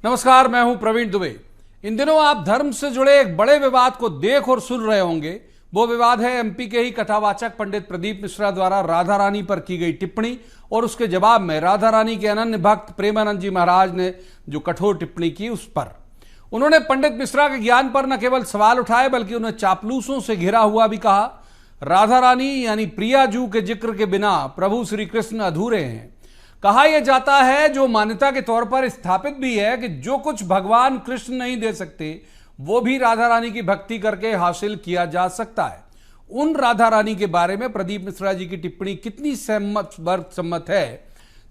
नमस्कार, मैं हूं प्रवीण दुबे। इन दिनों आप धर्म से जुड़े एक बड़े विवाद को देख और सुन रहे होंगे। वो विवाद है एमपी के ही कथावाचक पंडित प्रदीप मिश्रा द्वारा राधा रानी पर की गई टिप्पणी और उसके जवाब में राधा रानी के अनन्य भक्त प्रेमानंद जी महाराज ने जो कठोर टिप्पणी की उस पर। उन्होंने पंडित मिश्रा के ज्ञान पर न केवल सवाल उठाए बल्कि उन्हें चापलूसों से घिरा हुआ भी कहा। राधा रानी यानी प्रिया जू के जिक्र के बिना प्रभु श्री कृष्ण अधूरे हैं। कहा यह जाता है, जो मान्यता के तौर पर स्थापित भी है, कि जो कुछ भगवान कृष्ण नहीं दे सकते वो भी राधा रानी की भक्ति करके हासिल किया जा सकता है। उन राधा रानी के बारे में प्रदीप मिश्रा जी की टिप्पणी कितनी सम्मत है,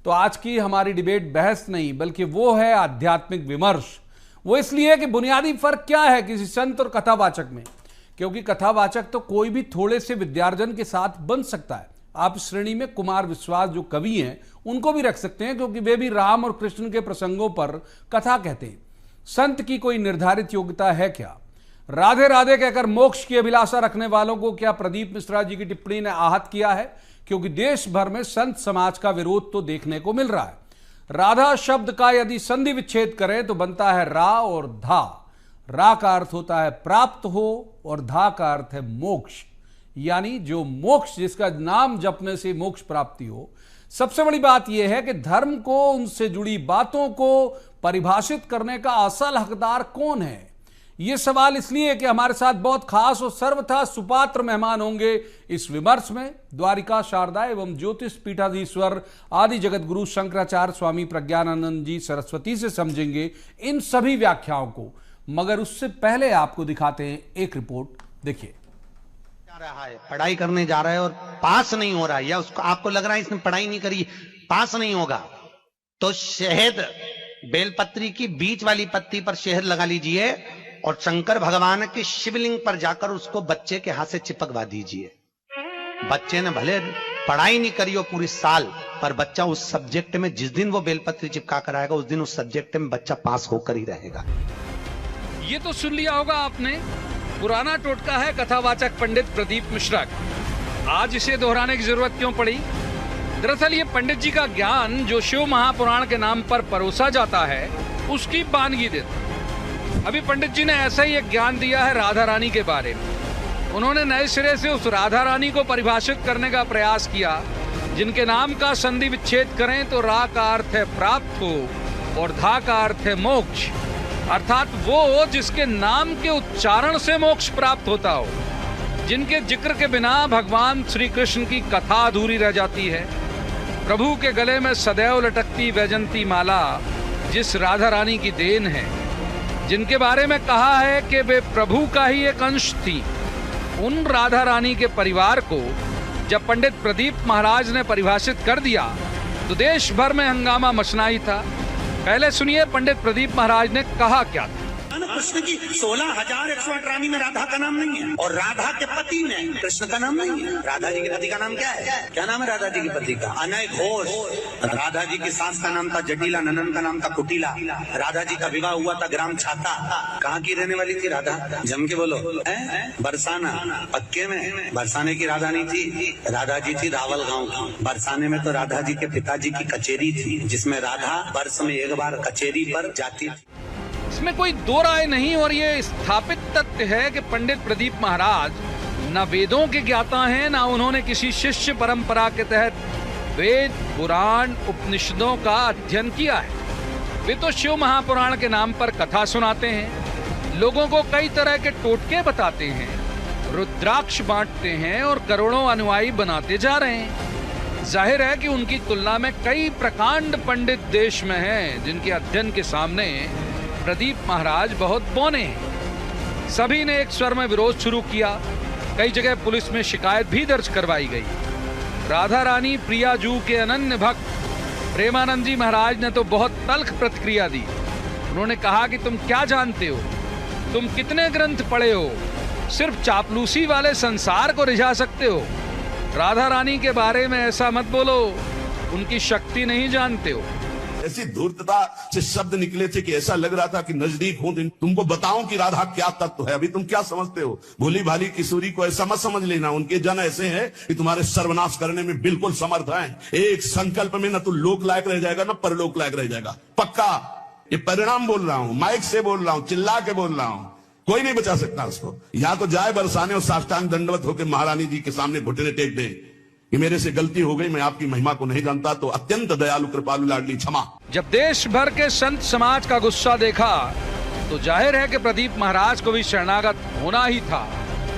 तो आज की हमारी डिबेट बहस नहीं बल्कि वो है आध्यात्मिक विमर्श। वो इसलिए कि बुनियादी फर्क क्या है किसी संत और कथावाचक में, क्योंकि कथावाचक तो कोई भी थोड़े से विद्यार्जन के साथ बन सकता है। आप श्रेणी में कुमार विश्वास जो कवि हैं उनको भी रख सकते हैं, क्योंकि वे भी राम और कृष्ण के प्रसंगों पर कथा कहते हैं। संत की कोई निर्धारित योग्यता है क्या? राधे राधे कहकर मोक्ष की अभिलाषा रखने वालों को क्या प्रदीप मिश्रा जी की टिप्पणी ने आहत किया है? क्योंकि देश भर में संत समाज का विरोध तो देखने को मिल रहा है। राधा शब्द का यदि संधि विच्छेद करें तो बनता है रा और धा। रा का अर्थ होता है प्राप्त हो और धा का अर्थ है मोक्ष, यानी जो मोक्ष, जिसका नाम जपने से मोक्ष प्राप्ति हो। सबसे बड़ी बात यह है कि धर्म को, उनसे जुड़ी बातों को परिभाषित करने का असल हकदार कौन है। यह सवाल इसलिए कि हमारे साथ बहुत खास और सर्वथा सुपात्र मेहमान होंगे इस विमर्श में। द्वारिका शारदा एवं ज्योतिष पीठाधीश्वर आदि जगत गुरु शंकराचार्य स्वामी प्रज्ञानानंद जी सरस्वती से समझेंगे इन सभी व्याख्याओं को। मगर उससे पहले आपको दिखाते हैं एक रिपोर्ट, देखिए। रहा है, पढ़ाई करने जा रहा है और पास नहीं हो रहा है, या उसको आपको लग रहा है इसने पढ़ाई नहीं करी, पास नहीं होगा, तो शहद, बेलपत्री की बीच वाली पत्ती पर शहद लगा लीजिए और शंकर भगवान के शिवलिंग पर जाकर उसको बच्चे के हाथ से चिपकवा दीजिए। बच्चे ने भले पढ़ाई नहीं करी हो पूरी साल, पर बच्चा उस सब्जेक्ट में जिस दिन वो बेलपत्री चिपका कर आएगा उस दिन उस सब्जेक्ट में बच्चा पास होकर ही रहेगा। ये तो सुन लिया होगा आपने, पुराना टोटका है कथावाचक पंडित प्रदीप मिश्रा का। आज इसे दोहराने की जरूरत क्यों पड़ी? दरअसल ये पंडित जी का ज्ञान जो शिव महापुराण के नाम पर परोसा जाता है उसकी बानगी देता। अभी पंडित जी ने ऐसा ही एक ज्ञान दिया है राधा रानी के बारे में। उन्होंने नए सिरे से उस राधा रानी को परिभाषित करने का प्रयास किया जिनके नाम का संधि विच्छेद करें तो रा का अर्थ है प्राप्त हो और धा का अर्थ है मोक्ष, अर्थात वो जिसके नाम के उच्चारण से मोक्ष प्राप्त होता हो, जिनके जिक्र के बिना भगवान श्री कृष्ण की कथा अधूरी रह जाती है। प्रभु के गले में सदैव लटकती वैजंती माला जिस राधा रानी की देन है, जिनके बारे में कहा है कि वे प्रभु का ही एक अंश थी, उन राधा रानी के परिवार को जब पंडित प्रदीप महाराज ने परिभाषित कर दिया तो देश भर में हंगामा मचना ही था। पहले सुनिए पंडित प्रदीप महाराज ने कहा क्या था। कृष्ण की 16,108 रानी में राधा का नाम नहीं है और राधा के पति में कृष्ण का नाम नहीं है। राधा जी के पति का नाम क्या है? क्या नाम है राधा जी के पति का? अनय घोष। राधा जी की सास का नाम था जटिला, ननन का नाम था कुटिला। राधा जी का विवाह हुआ था ग्राम छाता। कहाँ की रहने वाली थी राधा? जम के बोलो। बरसाना। पक्के में बरसाने की राधा नहीं थी, राधा जी थी रावल गाँव की। बरसाने में तो राधा जी के पिताजी की कचेरी थी, जिसमें राधा वर्ष में एक बार कचेरी पर जाती थी। इसमें कोई दो राय नहीं और ये स्थापित तथ्य है कि पंडित प्रदीप महाराज न वेदों के ज्ञाता हैं, न उन्होंने किसी शिष्य परंपरा के तहत वेद, पुराण, उपनिषदों का अध्ययन किया है। वे तो शिव महापुराण के नाम पर कथा सुनाते हैं, लोगों को कई तरह के टोटके बताते हैं, रुद्राक्ष बांटते हैं और करोड़ों अनुयायी बनाते जा रहे हैं। जाहिर है कि उनकी तुलना में कई प्रकांड पंडित देश में हैं जिनके अध्ययन के सामने प्रदीप महाराज बहुत बौने हैं। सभी ने एक स्वर में विरोध शुरू किया। कई जगह पुलिस में शिकायत भी दर्ज करवाई गई। राधा रानी प्रिया जू के अनन्य भक्त प्रेमानंद जी महाराज ने तो बहुत तल्ख प्रतिक्रिया दी। उन्होंने कहा कि तुम क्या जानते हो, तुम कितने ग्रंथ पढ़े हो, सिर्फ चापलूसी वाले संसार को रिझा सकते हो। राधा रानी के बारे में ऐसा मत बोलो, उनकी शक्ति नहीं जानते हो। ऐसी धूर्तता से शब्द निकले थे कि ऐसा लग रहा था कि नजदीक हूं तुमको बताऊं कि राधा क्या तत्व है। अभी तुम क्या समझते हो? भोली भाली किशोरी को ऐसा मत समझ लेना। उनके जन ऐसे हैं कि तुम्हारे सर्वनाश करने में बिल्कुल समर्थ हैं। एक संकल्प में न तो लोक लायक रह जाएगा न परलोक लायक रह जाएगा। पक्का ये परिणाम बोल रहा हूं, माइक से बोल रहा हूं, चिल्ला के बोल रहा हूं, कोई नहीं बचा सकता उसको। या तो जाए बरसाने और साष्टांग दंडवत होकर महारानी जी के सामने घुटने टेक दे कि मेरे से गलती हो गई, मैं आपकी महिमा को नहीं जानता, तो अत्यंत दयालु कृपालु लाडली क्षमा। जब देश भर के संत समाज का गुस्सा देखा तो जाहिर है कि प्रदीप महाराज को भी शरणागत होना ही था।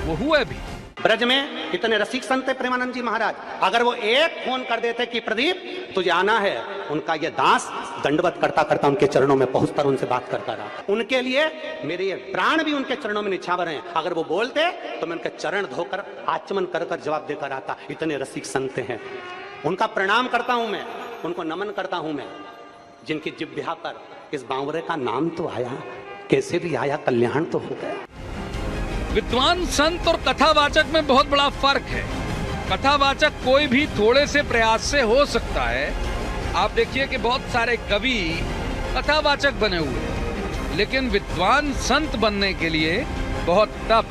वो हुए भी। ब्रज में इतने रसिक संत है प्रेमानंद जी महाराज, अगर वो एक फोन कर देते कि प्रदीप तुझे आना है, उनका ये दास दंडवत करता करता उनके चरणों में पहुंचकर उनसे बात करता रहा। उनके लिए मेरे ये प्राण भी उनके चरणों में निछावर हैं। अगर वो बोलते तो मैं उनके चरण धोकर आचमन कर कर जवाब देकर आता। इतने रसिक संत हैं, उनका प्रणाम करता हूं मैं, उनको नमन करता हूं मैं, जिनकी जिह्वा पर इस बावरे का नाम तो आया, कैसे भी आया, कल्याण तो हो गया। विद्वान संत और कथावाचक में बहुत बड़ा फर्क है। कथावाचक कोई भी थोड़े से प्रयास से हो सकता है। आप देखिए कि बहुत सारे कवि कथावाचक बने हुए हैं, लेकिन विद्वान संत बनने के लिए बहुत तप,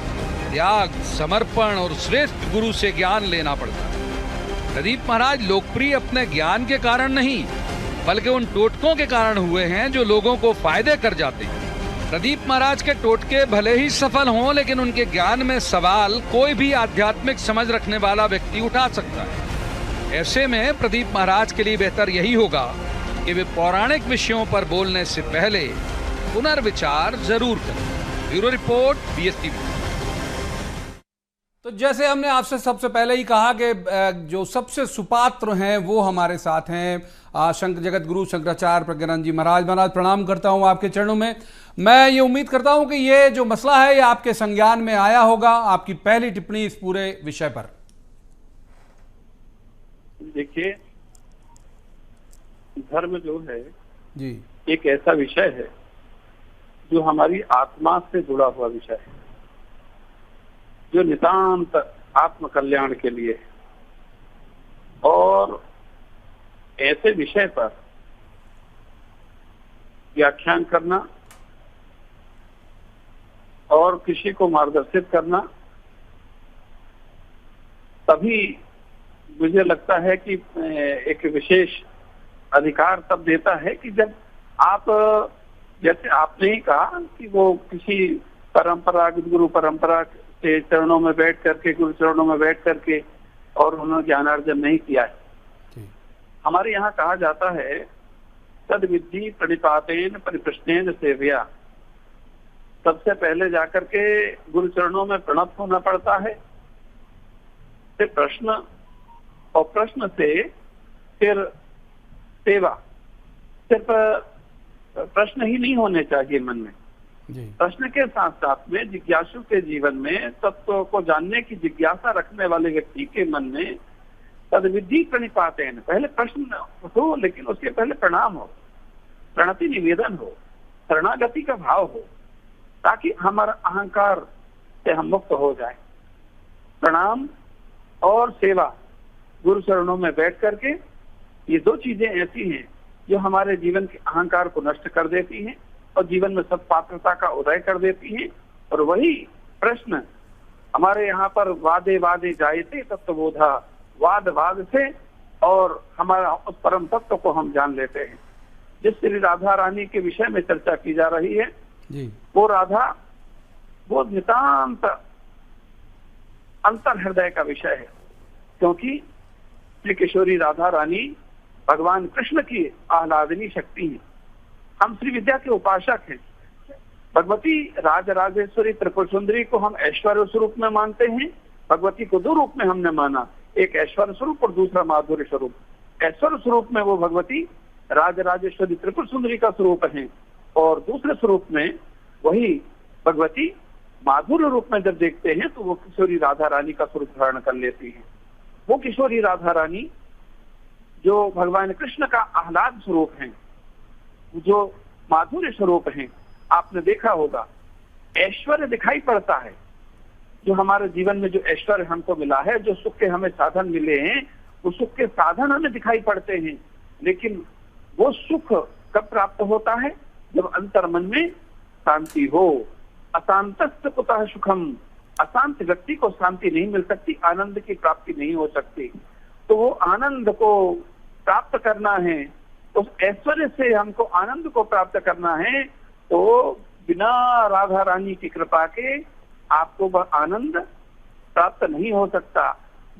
त्याग, समर्पण और श्रेष्ठ गुरु से ज्ञान लेना पड़ता है। प्रदीप महाराज लोकप्रिय अपने ज्ञान के कारण नहीं, बल्कि उन टोटकों के कारण हुए हैं जो लोगों को फायदे कर जाते हैं। प्रदीप महाराज के टोटके भले ही सफल हों, लेकिन उनके ज्ञान में सवाल कोई भी आध्यात्मिक समझ रखने वाला व्यक्ति उठा सकता है। ऐसे में प्रदीप महाराज के लिए बेहतर यही होगा कि वे पौराणिक विषयों पर बोलने से पहले पुनर्विचार जरूर करें। Bureau report, BSTV। तो जैसे हमने आपसे सबसे पहले ही कहा कि जो सबसे सुपात्र हैं वो हमारे साथ हैं शंकर जगत गुरु शंकराचार्य प्रज्ञानंद जी महाराज। महाराज प्रणाम करता हूं आपके चरणों में। मैं ये उम्मीद करता हूं कि ये जो मसला है ये आपके संज्ञान में आया होगा। आपकी पहली टिप्पणी इस पूरे विषय पर। देखिए, धर्म जो है जी एक ऐसा विषय है जो हमारी आत्मा से जुड़ा हुआ विषय है, जो नितांत आत्म कल्याण के लिए है। और ऐसे विषय पर व्याख्यान करना और किसी को मार्गदर्शित करना तभी मुझे लगता है कि एक विशेष अधिकार तब देता है कि जब आप, जैसे आपने ही कहा कि वो किसी परंपरागत गुरु परंपरा के चरणों में बैठ करके, गुरु चरणों में बैठ करके और उन्होंने ज्ञानार्जन नहीं किया है। हमारे यहाँ कहा जाता है तद विद्धि प्रणिपातेन परिप्रश्नेन सेव्या। सबसे पहले जाकर के गुरु चरणों में प्रणत होना पड़ता है, फिर प्रश्न, और प्रश्न से फिर सेवा। सिर्फ प्रश्न ही नहीं होने चाहिए मन में, प्रश्न के साथ साथ में जिज्ञासु के जीवन में तत्व को जानने की जिज्ञासा रखने वाले व्यक्ति के मन में तद्विधि प्रणिपाते हैं। पहले प्रश्न हो, लेकिन उसके पहले प्रणाम हो, प्रणति निवेदन हो, शरणागति का भाव हो, ताकि हमारा अहंकार से हम मुक्त हो जाए। प्रणाम और सेवा, गुरु चरणों में बैठ करके, ये दो चीजें ऐसी हैं जो हमारे जीवन के अहंकार को नष्ट कर देती हैं और जीवन में सत्पात्रता का उदय कर देती हैं। और वही प्रश्न हमारे यहाँ पर वादे वादे जायते तत्वबोधा, वाद वाद से और हमारा उस परम तत्व को हम जान लेते हैं। जिस श्री राधा रानी के विषय में चर्चा की जा रही है जी। वो राधा वो नितांत अंतर हृदय का विषय है, क्योंकि श्री किशोरी राधा रानी भगवान कृष्ण की आह्लादनी शक्ति है। हम श्री विद्या के उपासक हैं। भगवती राजराजेश्वरी त्रिपुर सुंदरी को हम ऐश्वर्य स्वरूप में मानते हैं। भगवती को दो रूप में हमने माना, एक ऐश्वर्य स्वरूप और दूसरा माधुर्य स्वरूप। ऐश्वर्य स्वरूप में वो भगवती राजराजेश्वरी त्रिपुर सुंदरी का स्वरूप है, और दूसरे स्वरूप में वही भगवती माधुर्य रूप में जब देखते हैं तो वो किशोरी राधा रानी का स्वरूप धारण कर लेती है। वो किशोरी राधा रानी जो भगवान कृष्ण का आह्लाद स्वरूप है, जो माधुर्य स्वरूप है। आपने देखा होगा ऐश्वर्य दिखाई पड़ता है, जो हमारे जीवन में जो ऐश्वर्य हमको मिला है, जो सुख के हमें साधन मिले हैं, वो सुख के साधन हमें दिखाई पड़ते हैं। लेकिन वो सुख कब प्राप्त होता है? जब अंतर मन में शांति हो। अशांतस्य कुतः सुखम, अशांत व्यक्ति को शांति नहीं मिल सकती, आनंद की प्राप्ति नहीं हो सकती। तो वो आनंद को प्राप्त करना है उस ऐश्वर्य से हमको आनंद को प्राप्त करना है, तो बिना राधा रानी की कृपा के आपको वह आनंद प्राप्त नहीं हो सकता।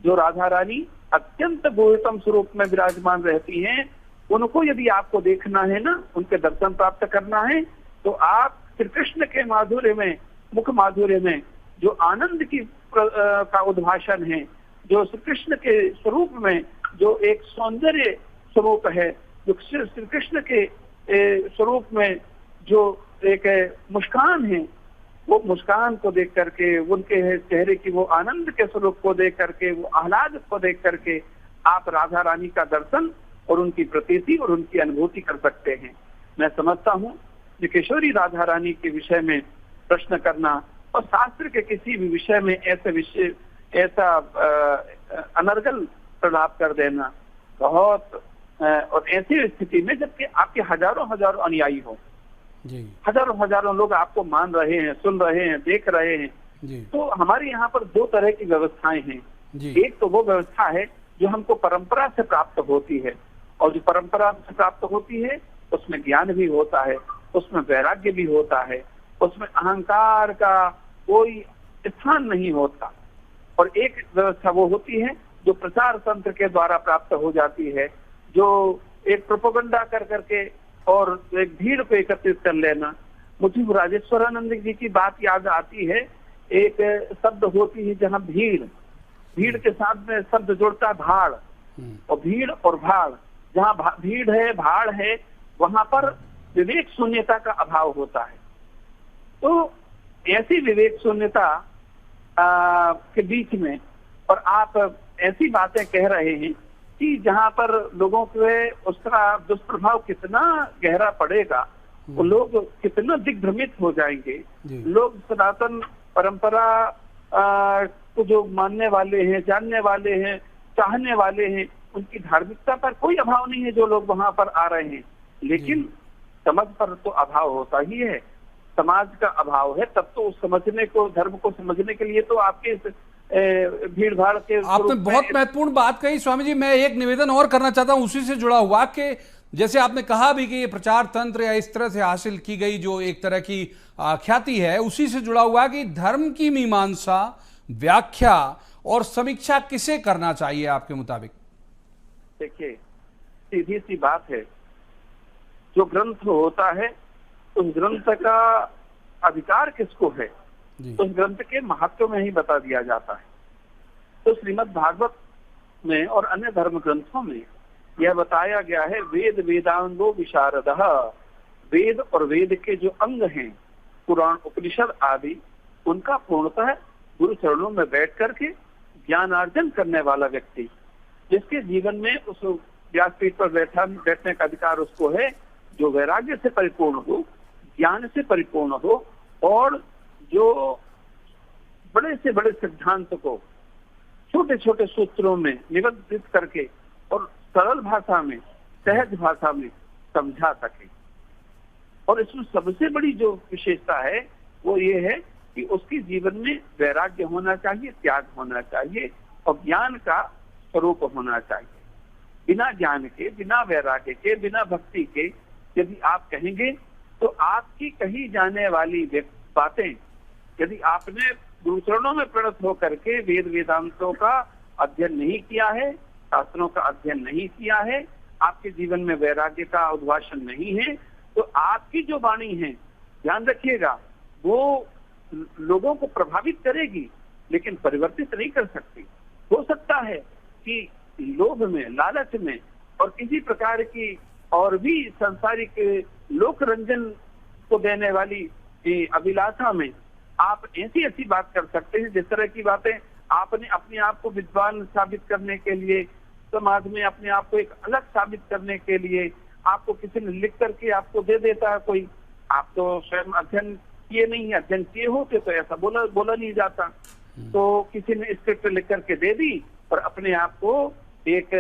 जो राधा रानी अत्यंत गुह्यतम स्वरूप में विराजमान रहती हैं, उनको यदि आपको देखना है ना, उनके दर्शन प्राप्त करना है, तो आप श्री कृष्ण के माधुर्य में, मुख माधुर्य में जो आनंद की का उद्भाषण है, जो श्री कृष्ण के स्वरूप में जो एक सौंदर्य स्वरूप है, जो श्री कृष्ण के स्वरूप में जो एक मुस्कान है, वो मुस्कान को देख करके, उनके चेहरे की वो आनंद के स्वरूप को देख करके, वो आह्लाद को देख करके आप राधा रानी का दर्शन और उनकी प्रतीति और उनकी अनुभूति कर सकते हैं। मैं समझता हूँ कि किशोरी राधा रानी के विषय में प्रश्न करना और शास्त्र के किसी भी विषय में ऐसा अनर्गल प्रलाप कर देना बहुत, और ऐसी स्थिति में जबकि आपके हजारों हजारों अनुयायी हो, हजारों हजारों लोग आपको मान रहे हैं, सुन रहे हैं, देख रहे हैं, तो हमारे यहाँ पर दो तरह की व्यवस्थाएं हैं। एक तो वो व्यवस्था है जो हमको परंपरा से प्राप्त होती है, और जो परंपरा से प्राप्त होती है उसमें ज्ञान भी होता है, उसमें वैराग्य भी होता है, उसमें अहंकार का कोई स्थान नहीं होता। और एक व्यवस्था वो होती है जो प्रचार तंत्र के द्वारा प्राप्त हो जाती है, जो एक प्रोपेगेंडा कर करके और एक भीड़ को एकत्रित कर लेना। मुझे राजेश्वरानंद जी की बात याद आती है, एक शब्द होती है जहाँ भीड़, भीड़ के साथ में शब्द जुड़ता भाड़, और भीड़ और भाड़, जहाँ भीड़ है, भाड़ है, वहां पर विवेक शून्यता का अभाव होता है। तो ऐसी विवेक शून्यता के बीच में, और आप ऐसी बातें कह रहे हैं कि जहां पर लोगों के उसका दुष्प्रभाव कितना गहरा पड़ेगा, वो लोग कितना दिग्भ्रमित हो जाएंगे। लोग सनातन परंपरा को जो मानने वाले हैं, जानने वाले हैं, चाहने वाले हैं, उनकी धार्मिकता पर कोई अभाव नहीं है जो लोग वहां पर आ रहे हैं, लेकिन समझ पर तो अभाव होता ही है। समाज का अभाव है, तब तो उस समझने को, धर्म को समझने के लिए तो आपके भीड़ भाड़ के, आपने बहुत महत्वपूर्ण बात कही स्वामी जी। मैं एक निवेदन और करना चाहता हूं उसी से जुड़ा हुआ, कि जैसे आपने कहा भी कि ये प्रचार तंत्र या इस तरह से हासिल की गई जो एक तरह की ख्याति है, उसी से जुड़ा हुआ कि धर्म की मीमांसा, व्याख्या और समीक्षा किसे करना चाहिए आपके मुताबिक? देखिए, सीधी सी बात है, जो ग्रंथ होता है उस ग्रंथ का अधिकार किसको है, उस ग्रंथ के महत्व में ही बता दिया जाता है। तो श्रीमद् भागवत में और अन्य धर्म ग्रंथों में यह बताया गया है, वेद वेदांगो विशारदः, वेद और वेद के जो अंग हैं, पुराण उपनिषद आदि, उनका पूर्णतः गुरु चरणों में बैठ करके ज्ञानार्जन करने वाला व्यक्ति, जिसके जीवन में उस व्यासपीठ पर बैठने का अधिकार उसको है, जो वैराग्य से परिपूर्ण हो, ज्ञान से परिपूर्ण हो, और जो बड़े से बड़े सिद्धांत को छोटे छोटे सूत्रों में निबंधित करके और सरल भाषा में, सहज भाषा में समझा सके। और इसमें सबसे बड़ी जो विशेषता है वो ये है कि उसके जीवन में वैराग्य होना चाहिए, त्याग होना चाहिए, और ज्ञान का स्वरूप होना चाहिए। बिना ज्ञान के, बिना वैराग्य के, बिना भक्ति के यदि आप कहेंगे तो आपकी कही जाने वाली बातें, यदि आपने गुरुचरणों में प्रणत होकर के वेद वेदांतों का अध्ययन नहीं किया है, शास्त्रों का अध्ययन नहीं किया है, आपके जीवन में वैराग्य का उद्भाषण नहीं है, तो आपकी जो वाणी है, ध्यान रखिएगा, वो लोगों को प्रभावित करेगी लेकिन परिवर्तित नहीं कर सकती। हो सकता है कि लोभ में, लालच में और किसी प्रकार की और भी सांसारिक लोक रंजन को देने वाली अभिलाषा में आप ऐसी बात कर सकते हैं, जिस तरह की बातें आपने अपने आप को विद्वान साबित करने के लिए, समाज में अपने आप को एक अलग साबित करने के लिए आपको किसी ने लिख करके आपको दे देता है कोई, आप तो स्वयं अध्ययन किए नहीं है, अध्ययन किए होते तो ऐसा बोला नहीं जाता। तो किसी ने स्क्रिप्ट लिख करके दे दी और अपने आप को एक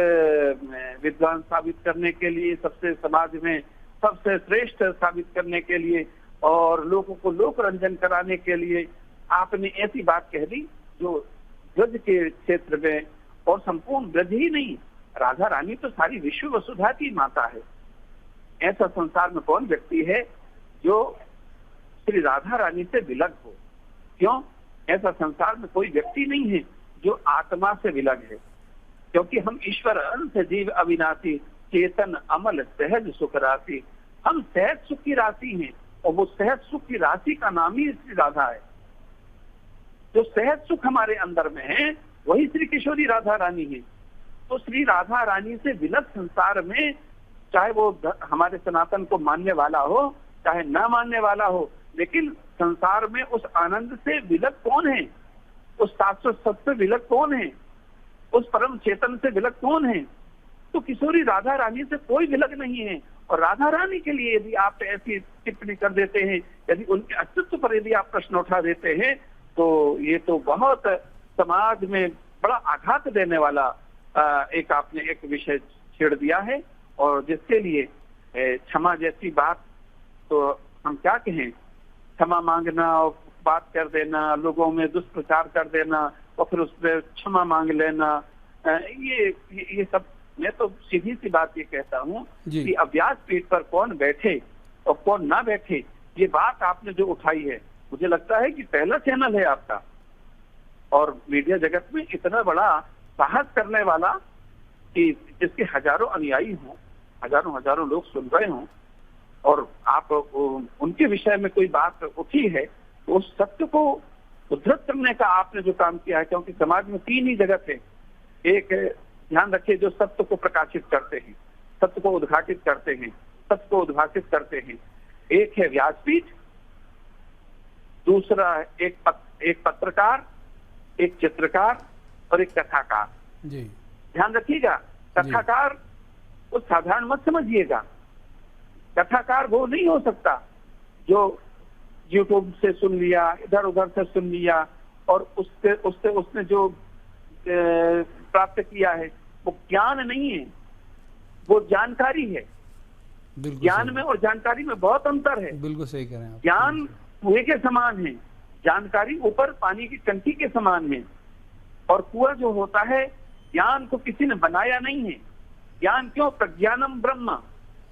विद्वान साबित करने के लिए, सबसे समाज में सबसे श्रेष्ठ साबित करने के लिए और लोगों को लोक रंजन कराने के लिए आपने ऐसी बात कह दी जो ब्रज के क्षेत्र में, और संपूर्ण ब्रज ही नहीं, राधा रानी तो सारी विश्व वसुधा की माता है। ऐसा संसार में कौन व्यक्ति है जो श्री राधा रानी से विलग हो? क्यों? ऐसा संसार में कोई व्यक्ति नहीं है जो आत्मा से विलग है, क्योंकि हम ईश्वर अंत जीव अविनाशी चेतन अमल सहज सुख राशि, हम सहज सुख की राशि हैं और वो सहज सुख की राशि का नाम ही श्री राधा है। जो सहज सुख हमारे अंदर में है वही श्री किशोरी राधा रानी है। तो श्री राधा रानी से विलग संसार में, चाहे वो हमारे सनातन को मानने वाला हो चाहे न मानने वाला हो, लेकिन संसार में उस आनंद से विलग कौन है? उस शाश्वत सत्य से विलग कौन है? उस परम चेतन से विलग कौन है? तो किशोरी राधा रानी से कोई विलग नहीं है। और राधा रानी के लिए यदि आप ऐसी टिप्पणी कर देते हैं, यदि उनके अस्तित्व पर यदि आप प्रश्न उठा देते हैं, तो ये तो बहुत समाज में बड़ा आघात देने वाला एक आपने एक विषय छेड़ दिया है। और जिसके लिए क्षमा जैसी बात, तो हम क्या कहें, क्षमा मांगना और बात कर देना, लोगों में दुष्प्रचार कर देना और फिर उस पर क्षमा मांग लेना, ये सब, मैं तो सीधी सी बात ये कहता हूँ कि अभ्यास पीठ पर कौन बैठे और कौन ना बैठे, ये बात आपने जो उठाई है, मुझे लगता है कि पहला चैनल है आपका। और मीडिया जगत में इतना बड़ा साहस करने वाला कि जिसके हजारों अनुयायी हों, हजारों लोग सुन रहे हों, और आप उनके विषय में कोई बात उठी है, तो उस सत्य को उद्धृत करने का आपने जो काम किया है, क्योंकि समाज में 3 ही जगत है। एक, ध्यान रखिए, जो सत्य को प्रकाशित करते हैं, सत्य को उद्घाटित करते हैं, सत्य को उद्भाषित करते हैं। एक है व्यासपीठ, दूसरा एक पत्रकार, एक चित्रकार और एक कथाकार। जी ध्यान रखिएगा, कथाकार वो साधारण मत समझिएगा। कथाकार वो नहीं हो सकता जो यूट्यूब से सुन लिया, इधर उधर से सुन लिया और उसने जो प्राप्त किया है वो ज्ञान नहीं है, वो जानकारी है। ज्ञान में और जानकारी में बहुत अंतर है। बिल्कुल सही कह रहे हैं आप। ज्ञान कुएं के समान है, जानकारी ऊपर पानी की टंकी के समान है। और कुआं जो होता है, ज्ञान को किसी ने बनाया नहीं है। ज्ञान क्यों? प्रज्ञानम ब्रह्म,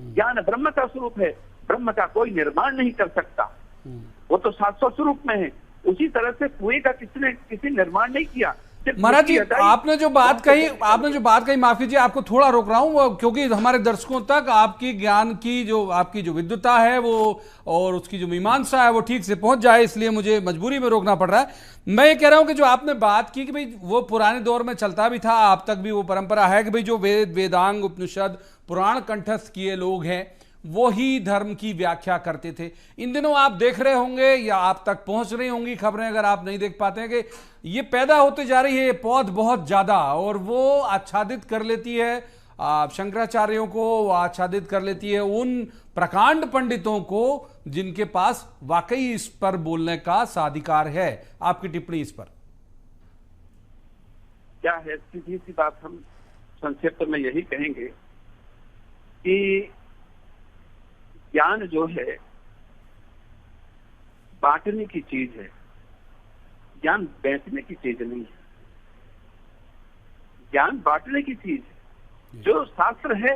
ज्ञान ब्रह्म का स्वरूप है, ब्रह्म का कोई निर्माण नहीं कर सकता, वो तो शाश्वत स्वरूप में है। उसी तरह से कुएं का किसी निर्माण नहीं किया। महाराज जी, आपने जो बात कही, माफ कीजिए, आपको थोड़ा रोक रहा हूं, क्योंकि हमारे दर्शकों तक आपकी ज्ञान की आपकी जो विद्वता है वो और उसकी जो मीमांसा है वो ठीक से पहुंच जाए, इसलिए मुझे मजबूरी में रोकना पड़ रहा है। मैं ये कह रहा हूं कि जो आपने बात की कि भाई वो पुराने दौर में चलता भी था, आप तक भी वो परंपरा है कि भाई जो वेदांग उपनिषद पुराण कंठस्थ किए लोग हैं वो ही धर्म की व्याख्या करते थे। इन दिनों आप देख रहे होंगे या आप तक पहुंच रही होंगी खबरें, अगर आप नहीं देख पाते हैं, कि ये पैदा होते जा रही है पौध बहुत ज्यादा, और वो आच्छादित कर लेती है शंकराचार्यों को, वो आच्छादित कर लेती है उन प्रकांड पंडितों को जिनके पास वाकई इस पर बोलने का साधिकार है। आपकी टिप्पणी इस पर क्या है? सीधी सी बात हम संक्षिप्त में यही कहेंगे कि ज्ञान जो है बांटने की चीज है, ज्ञान बेचने की चीज नहीं है। ज्ञान बांटने की चीज है। जो शास्त्र है,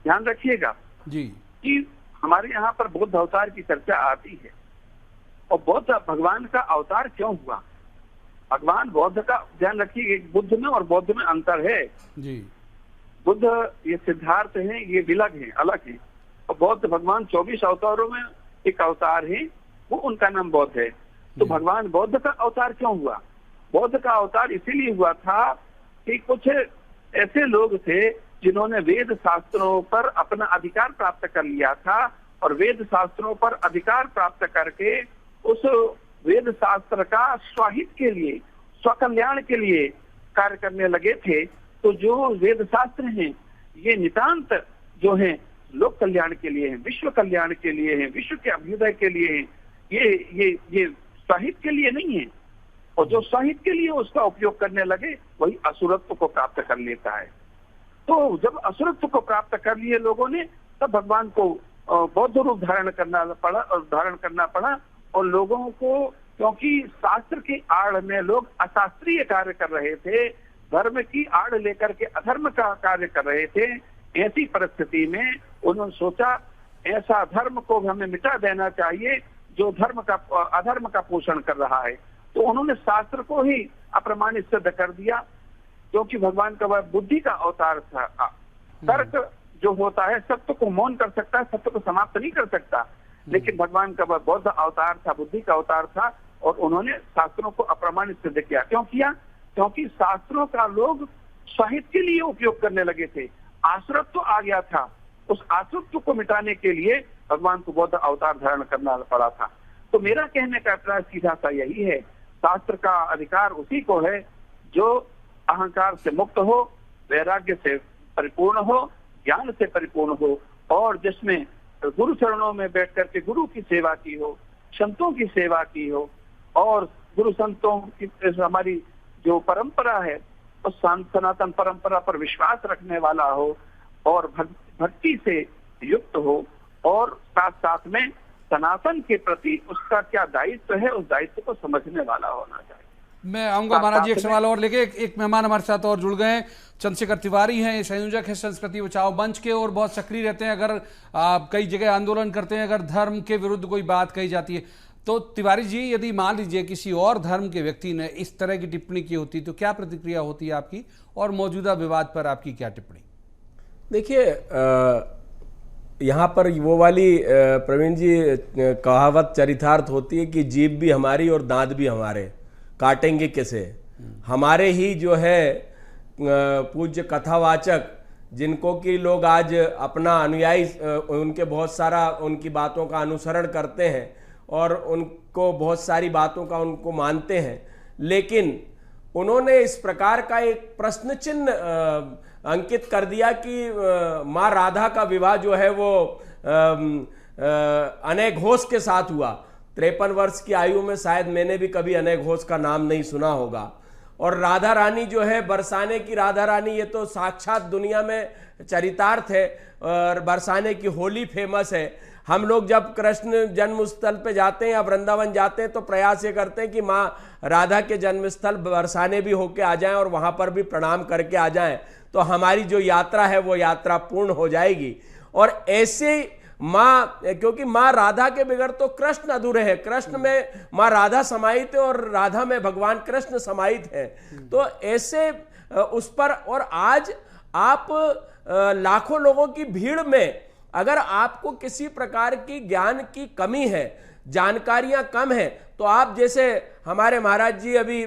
ध्यान रखिएगा जी कि हमारे यहाँ पर बुद्ध अवतार की चर्चा आती है, और बुद्ध भगवान का अवतार क्यों हुआ? भगवान बौद्ध का, ध्यान रखिए, बुद्ध में और बौद्ध में अंतर है जी। बुद्ध ये सिद्धार्थ हैं, ये विलग हैं, अलग हैं, और बौद्ध भगवान 24 अवतारों में एक अवतार है, वो उनका नाम बौद्ध है। तो भगवान बौद्ध का अवतार क्यों हुआ? बौद्ध का अवतार इसीलिए हुआ था कि कुछ ऐसे लोग थे जिन्होंने वेद शास्त्रों पर अपना अधिकार प्राप्त कर लिया था, और वेद शास्त्रों पर अधिकार प्राप्त करके उस वेद शास्त्र का स्वहित के लिए, स्वकल्याण के लिए कार्य करने लगे थे। तो जो वेद शास्त्र हैं ये नितांत जो हैं लोक कल्याण के लिए हैं, विश्व कल्याण के लिए हैं, विश्व के अभ्युदय के लिए हैं। ये स्वहित के लिए नहीं है। और जो स्वहित के लिए उसका उपयोग करने लगे वही असुरत्व को प्राप्त कर लेता है। तो जब असुरत्व को प्राप्त कर लिए लोगों ने, तब भगवान को बौद्ध रूप धारण करना पड़ा। और लोगों को, क्योंकि शास्त्र की आड़ में लोग अशास्त्रीय कार्य कर रहे थे, धर्म की आड़ लेकर के अधर्म का कार्य कर रहे थे, ऐसी परिस्थिति में उन्होंने सोचा ऐसा धर्म को हमें मिटा देना चाहिए जो अधर्म का पोषण कर रहा है। तो उन्होंने शास्त्र को ही अप्रमाणित सिद्ध कर दिया, क्योंकि भगवान का वह बुद्धि का अवतार था। तर्क जो होता है सत्य को मौन कर सकता है, सत्य को समाप्त नहीं कर सकता, लेकिन भगवान का वह बौद्ध अवतार था, बुद्धि का अवतार था, और उन्होंने शास्त्रों को अप्रमाणित सिद्ध किया। क्यों किया? क्योंकि शास्त्रों का लोग साहित्य के लिए उपयोग करने लगे थे, आश्रत्व आ गया था। उस आश्रत्व को मिटाने के लिए भगवान को बौद्ध अवतार धारण करना पड़ा था। तो मेरा कहने का अभिप्राय सीधा सा यही है, शास्त्र का अधिकार उसी को है जो अहंकार से मुक्त हो, वैराग्य से परिपूर्ण हो, ज्ञान से परिपूर्ण हो, और जिसमें गुरु चरणों में बैठ करके गुरु की सेवा की हो, संतों की सेवा की हो, और गुरु संतों की हमारी जो परंपरा है उस सनातन परंपरा पर विश्वास रखने वाला हो, और भक्ति से युक्त हो, और साथ साथ में सनातन के प्रति उसका क्या दायित्व है उस दायित्व को समझने वाला होना चाहिए। मैं आऊंगा महाराज जी एक सवाल और लेके। एक मेहमान हमारे साथ और जुड़ गए हैं, चंद्रशेखर तिवारी हैं, संयोजक है संस्कृति बचाओ मंच के, और बहुत सक्रिय रहते हैं। अगर कई जगह आंदोलन करते हैं अगर धर्म के विरुद्ध कोई बात कही जाती है तो। तिवारी जी, यदि मान लीजिए किसी और धर्म के व्यक्ति ने इस तरह की टिप्पणी की होती तो क्या प्रतिक्रिया होती है आपकी, और मौजूदा विवाद पर आपकी क्या टिप्पणी? देखिए, यहाँ पर वो वाली प्रवीण जी कहावत चरितार्थ होती है कि जीभ भी हमारी और दांत भी हमारे, काटेंगे कैसे। हमारे ही जो है पूज्य कथावाचक जिनको कि लोग आज अपना अनुयायी, उनके बहुत सारा उनकी बातों का अनुसरण करते हैं और उनको बहुत सारी बातों का उनको मानते हैं, लेकिन उन्होंने इस प्रकार का एक प्रश्न चिन्ह अंकित कर दिया कि माँ राधा का विवाह जो है वो अनय घोष के साथ हुआ। 53 वर्ष की आयु में शायद मैंने भी कभी अनय घोष का नाम नहीं सुना होगा। और राधा रानी जो है, बरसाने की राधा रानी, ये तो साक्षात दुनिया में चरितार्थ है, और बरसाने की होली फेमस है। हम लोग जब कृष्ण जन्म स्थल पे जाते हैं या वृंदावन जाते हैं तो प्रयास ये करते हैं कि माँ राधा के जन्म स्थल बरसाने भी होके आ जाएं और वहां पर भी प्रणाम करके आ जाएं, तो हमारी जो यात्रा है वो यात्रा पूर्ण हो जाएगी। और ऐसे माँ, क्योंकि माँ राधा के बगैर तो कृष्ण अधूरे हैं, कृष्ण में माँ राधा समाहित है और राधा में भगवान कृष्ण समाहित है। तो ऐसे उस पर, और आज आप लाखों लोगों की भीड़ में अगर आपको किसी प्रकार की ज्ञान की कमी है, जानकारियां कम है, तो आप जैसे हमारे महाराज जी अभी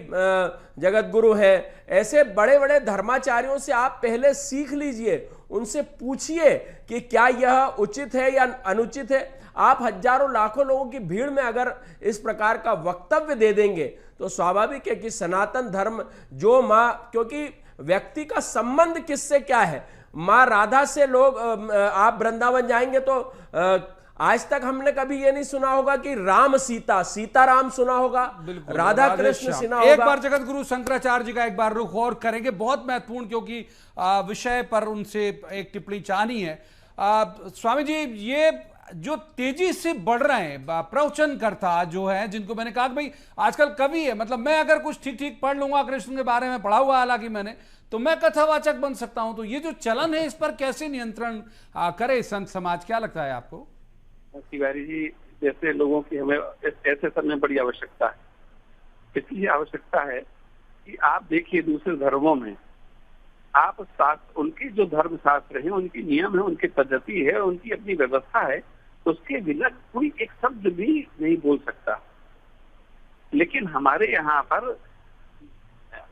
जगत गुरु हैं, ऐसे बड़े बड़े धर्माचार्यों से आप पहले सीख लीजिए, उनसे पूछिए कि क्या यह उचित है या अनुचित है। आप हजारों लाखों लोगों की भीड़ में अगर इस प्रकार का वक्तव्य दे देंगे तो स्वाभाविक है कि सनातन धर्म जो माँ, क्योंकि व्यक्ति का संबंध किससे क्या है, माँ राधा से लोग, आप वृंदावन जाएंगे तो आज तक हमने कभी ये नहीं सुना होगा कि राम सीता, सीता राम सुना होगा, राधा कृष्ण सुना होगा। एक बार जगत गुरु शंकराचार्य जी का एक बार रुख और करेंगे, बहुत महत्वपूर्ण, क्योंकि विषय पर उनसे एक टिप्पणी चाहनी है। स्वामी जी, ये जो तेजी से बढ़ रहे हैं प्रवचनकर्ता जो है, जिनको मैंने कहा कि भाई आजकल कवि है, मतलब मैं अगर कुछ ठीक ठीक पढ़ लूंगा, कृष्ण के बारे में पढ़ा हुआ हालांकि मैंने, तो मैं कथावाचक बन सकता हूं। तो ये जो चलन है इस पर कैसे नियंत्रण करे संत समाज, क्या लगता है आपको? तिवारी जी, जैसे लोगों की हमें ऐसे समय बड़ी आवश्यकता है। इसलिए आवश्यकता है कि आप देखिए दूसरे धर्मों में आप शास्त्र, उनकी जो धर्म शास्त्र है, उनकी नियम है, उनकी पद्धति है, उनकी अपनी व्यवस्था है, उसके बिना कोई एक शब्द भी नहीं बोल सकता। लेकिन हमारे यहाँ पर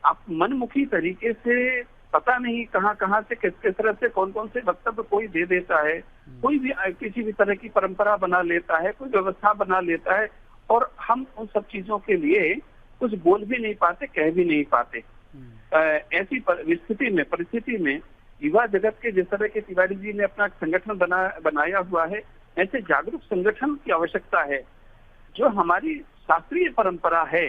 आप मनमुखी तरीके से पता नहीं कहाँ कहाँ से किस किस तरह से कौन कौन से वक्तव्य कोई दे देता है, कोई भी किसी भी तरह की परंपरा बना लेता है, कोई व्यवस्था बना लेता है, और हम उन सब चीजों के लिए कुछ बोल भी नहीं पाते, कह भी नहीं पाते। ऐसी परिस्थिति में युवा जगत के जिस तरह के तिवारी जी ने अपना संगठन बनाया हुआ है, ऐसे जागरूक संगठन की आवश्यकता है। जो हमारी शास्त्रीय परंपरा है,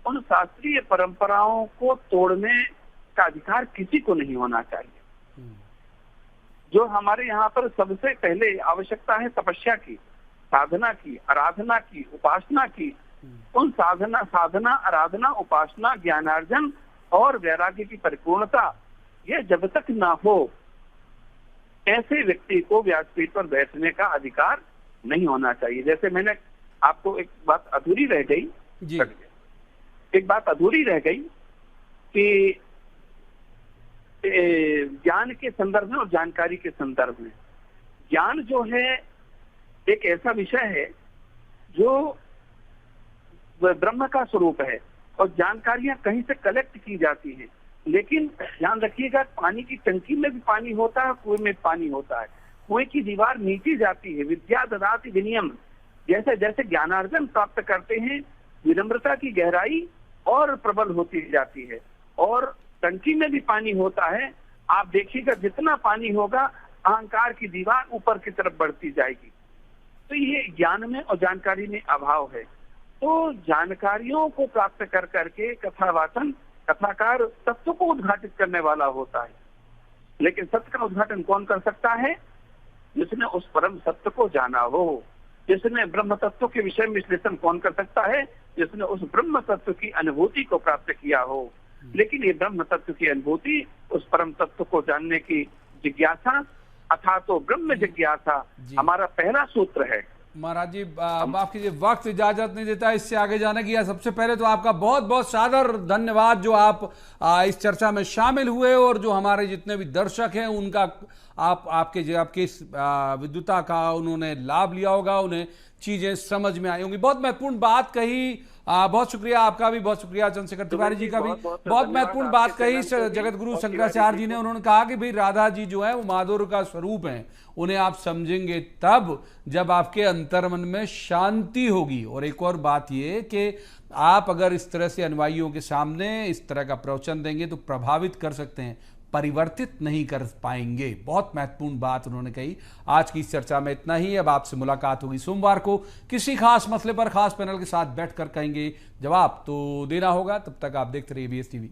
उन शास्त्रीय परंपराओं को तोड़ने का अधिकार किसी को नहीं होना चाहिए। जो हमारे यहाँ पर सबसे पहले आवश्यकता है तपस्या की, साधना की, आराधना की, उपासना की, उन साधना आराधना उपासना ज्ञानार्जन और वैराग्य की परिपूर्णता, ये जब तक ना हो ऐसे व्यक्ति को व्यासपीठ पर बैठने का अधिकार नहीं होना चाहिए। जैसे मैंने आपको एक बात अधूरी रह गई जी। एक बात अधूरी रह गई कि ज्ञान के संदर्भ में और जानकारी के संदर्भ में, ज्ञान जो है एक ऐसा विषय है जो ब्रह्म का स्वरूप है और जानकारियां कहीं से कलेक्ट की जाती हैं। लेकिन ध्यान रखिएगा, पानी की टंकी में भी पानी होता है, कुएं में पानी होता है। कुएं की दीवार नीचे जाती है। विद्या ददाति विनयम, जैसे जैसे ज्ञानार्जन प्राप्त करते हैं विनम्रता की गहराई और प्रबल होती जाती है। और टंकी में भी पानी होता है। आप देखिएगा जितना पानी होगा अहंकार की दीवार ऊपर की तरफ बढ़ती जाएगी। तो ये ज्ञान में और जानकारी में अभाव है। तो जानकारियों को प्राप्त कर करके कथावाचन, कथाकार तत्व को उद्घाटित करने वाला होता है। लेकिन सत्य का उद्घाटन कौन कर सकता है? जिसने उस परम सत्य को जाना हो। जिसने ब्रह्म तत्व के विषय में विश्लेषण कौन कर सकता है? जिसने उस ब्रह्म तत्व की अनुभूति को प्राप्त किया हो। लेकिन ये ब्रह्म तत्व की अनुभूति, उस परम तत्व को जानने की जिज्ञासा, अथा तो ब्रह्म जिज्ञासा हमारा पहला सूत्र है। महाराज जी माफ कीजिए, वक्त इजाजत नहीं देता इससे आगे जाने की। सबसे पहले तो आपका बहुत बहुत सादर धन्यवाद जो आप इस चर्चा में शामिल हुए और जो हमारे जितने भी दर्शक हैं उनका आपकी विद्वता का उन्होंने लाभ लिया होगा, उन्हें चीजें समझ में आई होंगी। बहुत महत्वपूर्ण बात कही, बहुत शुक्रिया आपका भी, बहुत शुक्रिया चंद्रशेखर तिवारी जी का भी। बहुत महत्वपूर्ण बात कही जगत गुरु शंकराचार्य जी ने। उन्होंने कहा कि भाई राधा जी जो है वो माधुर्य का स्वरूप है, उन्हें आप समझेंगे तब जब आपके अंतर्मन में शांति होगी। और एक और बात ये कि आप अगर इस तरह से अनुयायियों के सामने इस तरह का प्रवचन देंगे तो प्रभावित कर सकते हैं, परिवर्तित नहीं कर पाएंगे। बहुत महत्वपूर्ण बात उन्होंने कही। आज की इस चर्चा में इतना ही। अब आपसे मुलाकात होगी सोमवार को किसी खास मसले पर खास पैनल के साथ बैठकर कहेंगे जवाब तो देना होगा। तब तक आप देखते रहिए ABS TV।